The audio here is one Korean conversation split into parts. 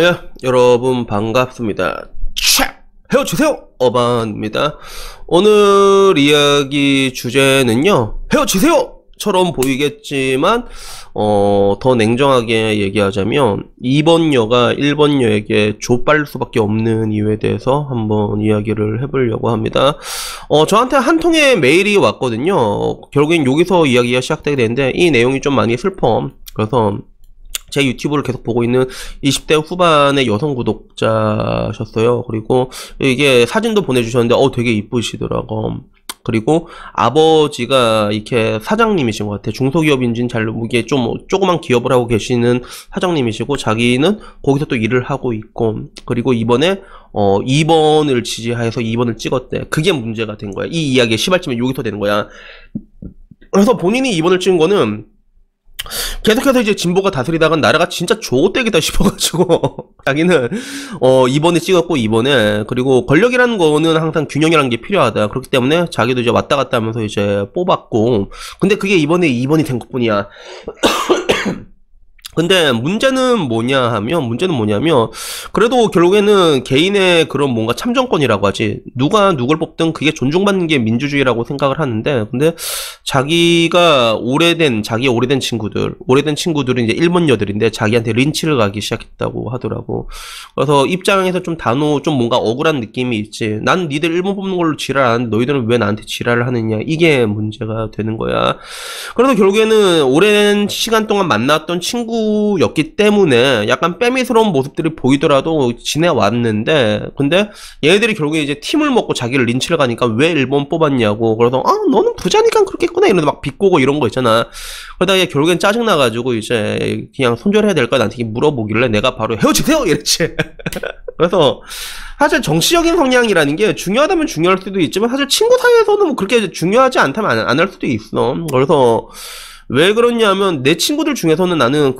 예, 여러분 반갑습니다. 촥! 헤어지세요! 어반입니다. 오늘 이야기 주제는요, 헤어지세요! 처럼 보이겠지만, 더 냉정하게 얘기하자면, 2번녀가 1번녀에게 좆빨 수밖에 없는 이유에 대해서 한번 이야기를 해보려고 합니다. 저한테 한 통의 메일이 왔거든요. 결국엔 여기서 이야기가 시작되게 되는데, 이 내용이 좀 많이 슬퍼. 그래서, 제 유튜브를 계속 보고 있는 20대 후반의 여성 구독자셨어요. 그리고 이게 사진도 보내주셨는데 되게 이쁘시더라고. 그리고 아버지가 이렇게 사장님이신 것 같아. 중소기업인지는 잘 이게 좀 조그만 기업을 하고 계시는 사장님이시고, 자기는 거기서 또 일을 하고 있고, 그리고 이번에 2번을 지지해서 2번을 찍었대. 그게 문제가 된 거야. 이 이야기의 시발점이 여기서 되는 거야. 그래서 본인이 2번을 찍은 거는 계속해서 이제 진보가 다스리다가 나라가 진짜 조대기다 싶어가지고 자기는 2번에 찍었고, 2번에 그리고 권력이라는 거는 항상 균형이라는 게 필요하다. 그렇기 때문에 자기도 이제 왔다 갔다 하면서 이제 뽑았고, 근데 그게 이번에 2번이 된 것뿐이야. 근데 문제는 뭐냐면 그래도 결국에는 개인의 그런 뭔가 참정권이라고 하지, 누가 누굴 뽑든 그게 존중받는 게 민주주의라고 생각을 하는데, 근데 자기가 오래된 친구들은 이제 1번녀들인데 자기한테 린치를 가기 시작했다고 하더라고. 그래서 입장에서 좀 뭔가 억울한 느낌이 있지. 난 니들 1번 뽑는 걸로 지랄 안 하는데 너희들은 왜 나한테 지랄을 하느냐, 이게 문제가 되는 거야. 그래서 결국에는 오랜 시간 동안 만났던 친구였기 때문에 약간 빼미스러운 모습들이 보이더라도 지내왔는데, 근데 얘네들이 결국에 이제 팀을 먹고 자기를 린치를 가니까 왜 1번 뽑았냐고. 그래서 너는 부자니까 그렇겠구나 이러면서 막 비꼬고 이런 거 있잖아. 그러다가 얘 결국엔 짜증나가지고 이제 그냥 손절해야 될까 나한테 물어보길래 내가 바로 헤어지세요 이랬지. 그래서 사실 정치적인 성향이라는 게 중요하다면 중요할 수도 있지만, 사실 친구 사이에서는 뭐 그렇게 중요하지 않다면 안 할 수도 있어. 그래서 왜 그러냐면, 내 친구들 중에서는 나는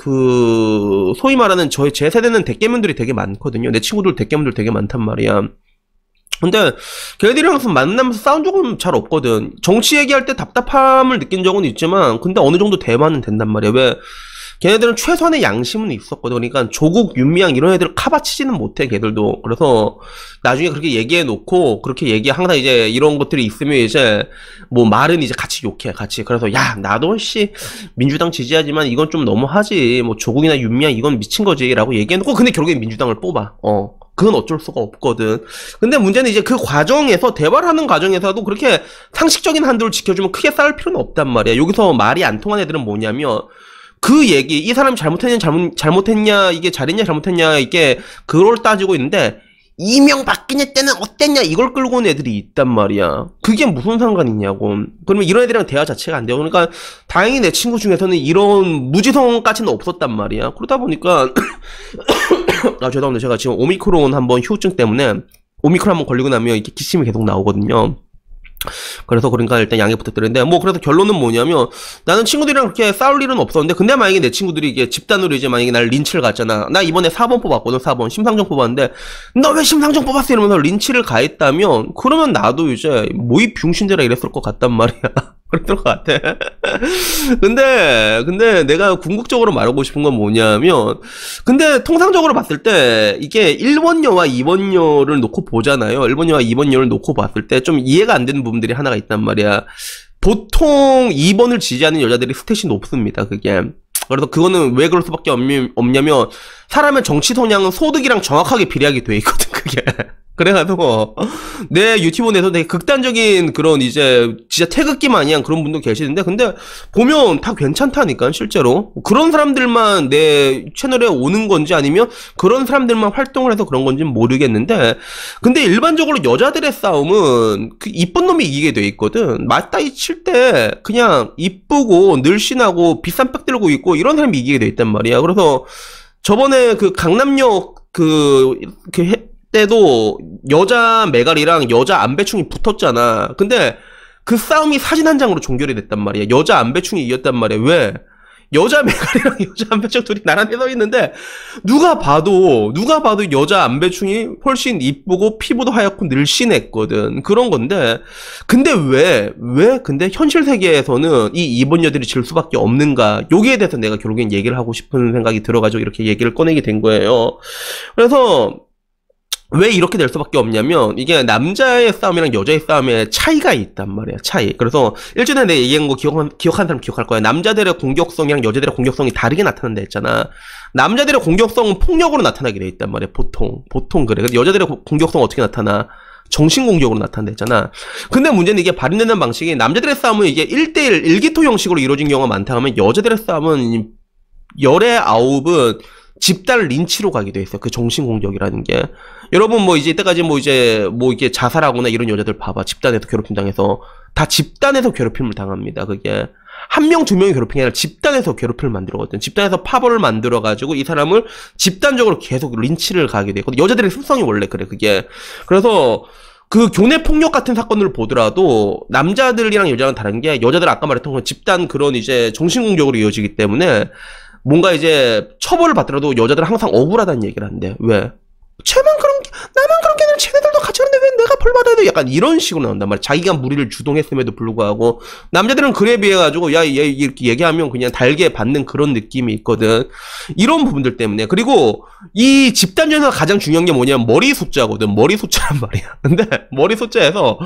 소위 말하는 제 세대는 대깨문들이 되게 많거든요. 내 친구들 대깨문들 되게 많단 말이야. 근데 걔네들이랑 항상 만나면서 싸운 적은 잘 없거든. 정치 얘기할 때 답답함을 느낀 적은 있지만, 근데 어느 정도 대화는 된단 말이야. 왜? 걔네들은 최선의 양심은 있었거든. 그러니까 조국, 윤미향 이런 애들 카바치지는 못해, 걔들도. 그래서 나중에 그렇게 얘기해놓고, 그렇게 항상 이제 이런 것들이 있으면 이제 뭐 말은 이제 같이 욕해, 같이. 그래서 야, 나도 민주당 지지하지만 이건 좀 너무하지. 뭐 조국이나 윤미향 이건 미친 거지 라고 얘기해놓고, 근데 결국엔 민주당을 뽑아. 그건 어쩔 수가 없거든. 근데 문제는 이제 그 과정에서, 대화를 하는 과정에서도 그렇게 상식적인 한도를 지켜주면 크게 싸울 필요는 없단 말이야. 여기서 말이 안 통한 애들은 뭐냐면, 그 얘기, 이 사람이 잘못했냐, 이게 잘했냐, 잘못했냐, 이게, 그걸 따지고 있는데, 이명박근혜 때는 어땠냐, 이걸 끌고 온 애들이 있단 말이야. 그게 무슨 상관이냐고. 그러면 이런 애들이랑 대화 자체가 안 돼요. 그러니까, 다행히 내 친구 중에서는 이런 무지성까지는 없었단 말이야. 그러다 보니까, 죄송합니다. 제가 지금 오미크론 한번 후유증 때문에, 오미크론 한번 걸리고 나면 이렇게 기침이 계속 나오거든요. 그래서 그러니까 일단 양해 부탁드리는데, 뭐 그래서 결론은 뭐냐면, 나는 친구들이랑 그렇게 싸울 일은 없었는데, 근데 만약에 내 친구들이 이게 집단으로 이제 만약에 날 린치를 갔잖아. 나 이번에 4번 뽑았거든. 4번 심상정 뽑았는데, 너 왜 심상정 뽑았어 이러면서 린치를 가했다면, 그러면 나도 이제 뭐이 병신들아 이랬을 것 같단 말이야. 그랬을 것 같아. 근데 내가 궁극적으로 말하고 싶은 건 뭐냐면, 근데 통상적으로 봤을 때 이게 1번녀와 2번녀를 놓고 보잖아요. 1번녀와 2번녀를 놓고 봤을 때 좀 이해가 안 되는 부분들이 하나가 있단 말이야. 보통 2번을 지지하는 여자들이 스탯이 높습니다, 그게. 그래서 그거는 왜 그럴 수밖에 없냐면, 사람의 정치 성향은 소득이랑 정확하게 비례하게 돼 있거든, 그게. 그래가지고 내 유튜브 내에서 되게 극단적인 그런 이제 진짜 태극기 마냥 그런 분도 계시는데, 근데 보면 다 괜찮다니까. 실제로 그런 사람들만 내 채널에 오는 건지 아니면 그런 사람들만 활동을 해서 그런 건지는 모르겠는데, 근데 일반적으로 여자들의 싸움은 그 이쁜 놈이 이기게 돼 있거든. 맞다이 칠 때 그냥 이쁘고 늘씬하고 비싼 백 들고 있고 이런 사람이 이기게 돼 있단 말이야. 그래서 저번에 그 강남역 때도 여자 메갈이랑 여자 안배충이 붙었잖아. 근데 그 싸움이 사진 한 장으로 종결이 됐단 말이야. 여자 안배충이 이겼단 말이야. 왜? 여자 메갈이랑 여자 안배충 둘이 나란히 서 있는데 누가 봐도 여자 안배충이 훨씬 이쁘고 피부도 하얗고 늘씬했거든. 그런 건데 근데 왜 근데 현실 세계에서는 이 2번녀들이 질 수밖에 없는가? 여기에 대해서 내가 결국엔 얘기를 하고 싶은 생각이 들어가지고 이렇게 얘기를 꺼내게 된 거예요. 그래서 왜 이렇게 될 수밖에 없냐면 이게 남자의 싸움이랑 여자의 싸움에 차이가 있단 말이야. 차이. 그래서 일전에 내가 얘기한 거 기억한 사람 기억할 거야. 남자들의 공격성이랑 여자들의 공격성이 다르게 나타난다 했잖아. 남자들의 공격성은 폭력으로 나타나게 돼 있단 말이야. 보통 그래. 근데 여자들의 공격성은 어떻게 나타나? 정신공격으로 나타난다 했잖아. 근데 문제는 이게 발현되는 방식이 남자들의 싸움은 이게 1대1 일기토 형식으로 이루어진 경우가 많다 하면 여자들의 싸움은 열의 9은 집단 린치로 가게 돼 있어요. 그 정신공격이라는 게. 여러분 뭐 이제 이때까지 뭐 이게 자살하거나 이런 여자들 봐봐. 집단에서 괴롭힘 당해서. 다 집단에서 괴롭힘을 당합니다. 그게. 한 명, 두 명이 괴롭힘이 아니라 집단에서 괴롭힘을 만들어거든. 집단에서 파벌을 만들어가지고 이 사람을 집단적으로 계속 린치를 가게 되거든. 여자들의 습성이 원래 그래, 그게. 그래서 그 교내 폭력 같은 사건을 보더라도 남자들이랑 여자랑 다른 게 여자들은 아까 말했던 건 집단 그런 이제 정신공격으로 이어지기 때문에 뭔가 이제 처벌을 받더라도 여자들은 항상 억울하다는 얘기를 한대. 왜? 나만 그런 게 아니라 쟤네들도 같이 하는데 왜 내가 벌 받아야 돼? 약간 이런 식으로 나온단 말이야. 자기가 무리를 주동했음에도 불구하고. 남자들은 그래 비해가지고, 야, 얘 이렇게 얘기하면 그냥 달게 받는 그런 느낌이 있거든. 이런 부분들 때문에. 그리고 이 집단전에서 가장 중요한 게 뭐냐면 머리 숫자거든. 머리 숫자란 말이야. 근데 머리 숫자에서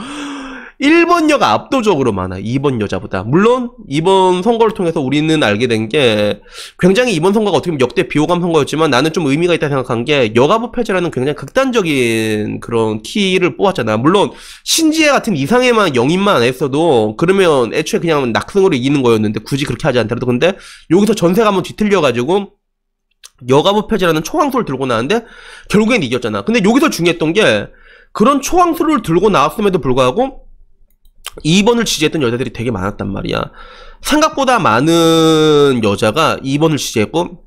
1번녀가 압도적으로 많아. 2번 여자보다. 물론 이번 선거를 통해서 우리는 알게 된 게 굉장히 이번 선거가 어떻게 보면 역대 비호감 선거였지만 나는 좀 의미가 있다 생각한 게 여가부 폐지라는 굉장히 극단적인 그런 키를 뽑았잖아. 물론 신지혜 같은 이상해만 영입만 안 했어도 그러면 애초에 그냥 낙승으로 이기는 거였는데 굳이 그렇게 하지 않더라도 근데 여기서 전세가 한번 뒤틀려가지고 여가부 폐지라는 초황수를 들고 나왔는데 결국엔 이겼잖아. 근데 여기서 중요했던 게 그런 초황수를 들고 나왔음에도 불구하고 2번을 지지했던 여자들이 되게 많았단 말이야. 생각보다 많은 여자가 2번을 지지했고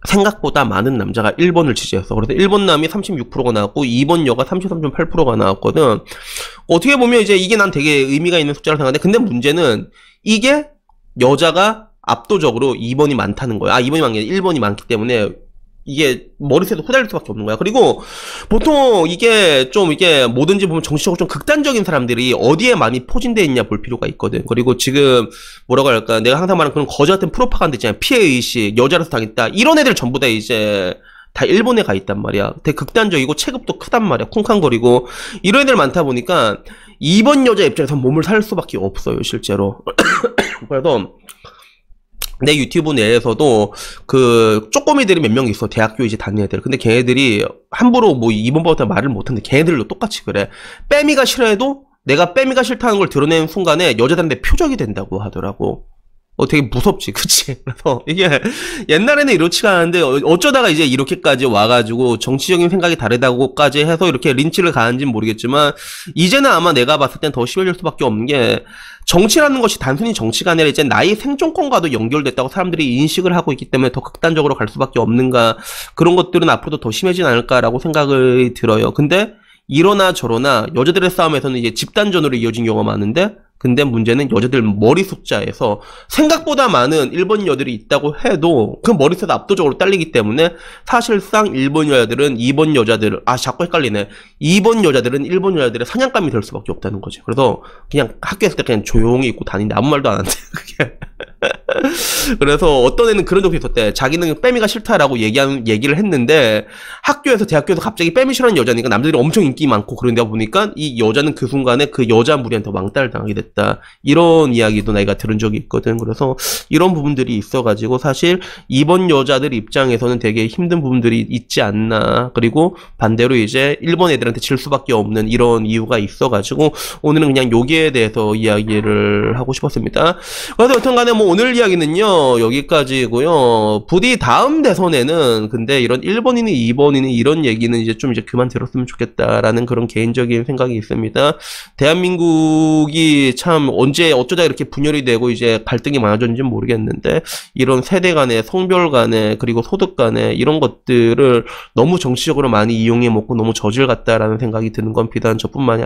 생각보다 많은 남자가 1번을 지지했어. 그래서 1번 남이 36%가 나왔고 2번 여가 33.8%가 나왔거든. 어떻게 보면 이제 이게 난 되게 의미가 있는 숫자라고 생각하는데 근데 문제는 이게 여자가 압도적으로 2번이 많다는 거야. 2번이 많은 게 1번이 많기 때문에 이게 머릿속에서 후달릴 수밖에 없는 거야. 그리고 보통 이게 뭐든지 보면 정치적으로 좀 극단적인 사람들이 어디에 많이 포진되어 있냐 볼 필요가 있거든. 그리고 지금 뭐라고 할까, 내가 항상 말하는 그런 거지 같은 프로파간다 있잖아요. 피해의식, 여자라서 당했다, 이런 애들 전부 다 이제 다 일본에 가 있단 말이야. 되게 극단적이고 체급도 크단 말이야. 쿵쾅거리고 이런 애들 많다 보니까 2번 여자 입장에서 몸을 살 수밖에 없어요, 실제로. 그래서 내 유튜브 내에서도 그 쪼꼬미들이 몇 명 있어. 대학교 이제 다니는 애들. 근데 걔네들이 함부로 뭐 2번부터 말을 못하는데 걔네들도 똑같이 그래. 빼미가 싫어해도 내가 빼미가 싫다는 걸 드러내는 순간에 여자들한테 표적이 된다고 하더라고. 되게 무섭지, 그치? 그래서 이게 옛날에는 이렇지가 않은데 어쩌다가 이제 이렇게까지 와가지고 정치적인 생각이 다르다고까지 해서 이렇게 린치를 가는지는 모르겠지만 이제는 아마 내가 봤을 땐 더 심해질 수밖에 없는 게 정치라는 것이 단순히 정치가 아니라 이제 나의 생존권과도 연결됐다고 사람들이 인식을 하고 있기 때문에 더 극단적으로 갈 수밖에 없는가, 그런 것들은 앞으로도 더 심해지지 않을까라고 생각이 들어요. 근데 이러나 저러나 여자들의 싸움에서는 이제 집단전으로 이어진 경우가 많은데 근데 문제는 여자들 머리 숫자에서 생각보다 많은 1번 여자들이 있다고 해도 그 머리 숫자가 압도적으로 딸리기 때문에 사실상 1번 여자들은 2번 여자들, 자꾸 헷갈리네. 2번 여자들은 1번 여자들의 사냥감이 될 수밖에 없다는 거지. 그래서 그냥 학교에서 그냥 조용히 있고 다니는데 아무 말도 안 하는데 그게. 그래서 어떤 애는 그런 적이 있었대. 자기는 빼미가 싫다라고 얘기를 했는데 학교에서 대학교에서 갑자기 빼미 싫어하는 여자니까 남자들이 엄청 인기 많고 그런다 보니까 이 여자는 그 순간에 그 여자 무리한테 왕따를 당하게 됐다. 이런 이야기도 내가 들은 적이 있거든. 그래서 이런 부분들이 있어가지고 사실 이번 여자들 입장에서는 되게 힘든 부분들이 있지 않나. 그리고 반대로 이제 일본 애들한테 질 수밖에 없는 이런 이유가 있어가지고 오늘은 그냥 여기에 대해서 이야기를 하고 싶었습니다. 그래서 여튼간에 뭐 오늘 이야기는요 여기까지고요. 부디 다음 대선에는 근데 이런 1번이니 2번이니 이런 얘기는 이제 좀 그만 들었으면 좋겠다라는 그런 개인적인 생각이 있습니다. 대한민국이 참 언제 어쩌다 이렇게 분열이 되고 이제 갈등이 많아졌는지 모르겠는데 이런 세대 간의, 성별 간의, 그리고 소득 간의 이런 것들을 너무 정치적으로 많이 이용해 먹고 너무 저질 같다라는 생각이 드는 건 비단 저뿐만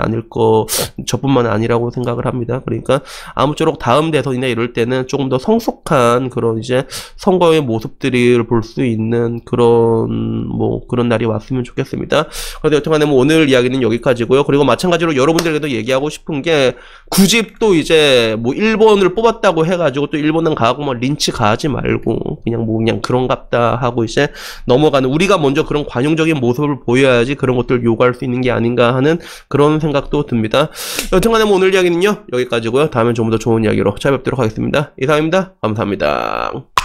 아니라고 생각을 합니다. 그러니까 아무쪼록 다음 대선이나 이럴 때는 조금 더 성숙 성숙한 그런 이제 선거의 모습들을 볼 수 있는 그런 날이 왔으면 좋겠습니다. 그래서 여튼간에 뭐 오늘 이야기는 여기까지고요. 그리고 마찬가지로 여러분들에게도 얘기하고 싶은 게 굳이 또 이제 뭐 일본을 뽑았다고 해가지고 또 일본은 가고 뭐 린치 가하지 말고 그냥 그런갑다 하고 이제 넘어가는, 우리가 먼저 그런 관용적인 모습을 보여야지 그런 것들 요구할 수 있는 게 아닌가 하는 그런 생각도 듭니다. 여튼간에 뭐 오늘 이야기는요 여기까지고요. 다음엔 좀 더 좋은 이야기로 찾아뵙도록 하겠습니다. 이상입니다. 감사합니다.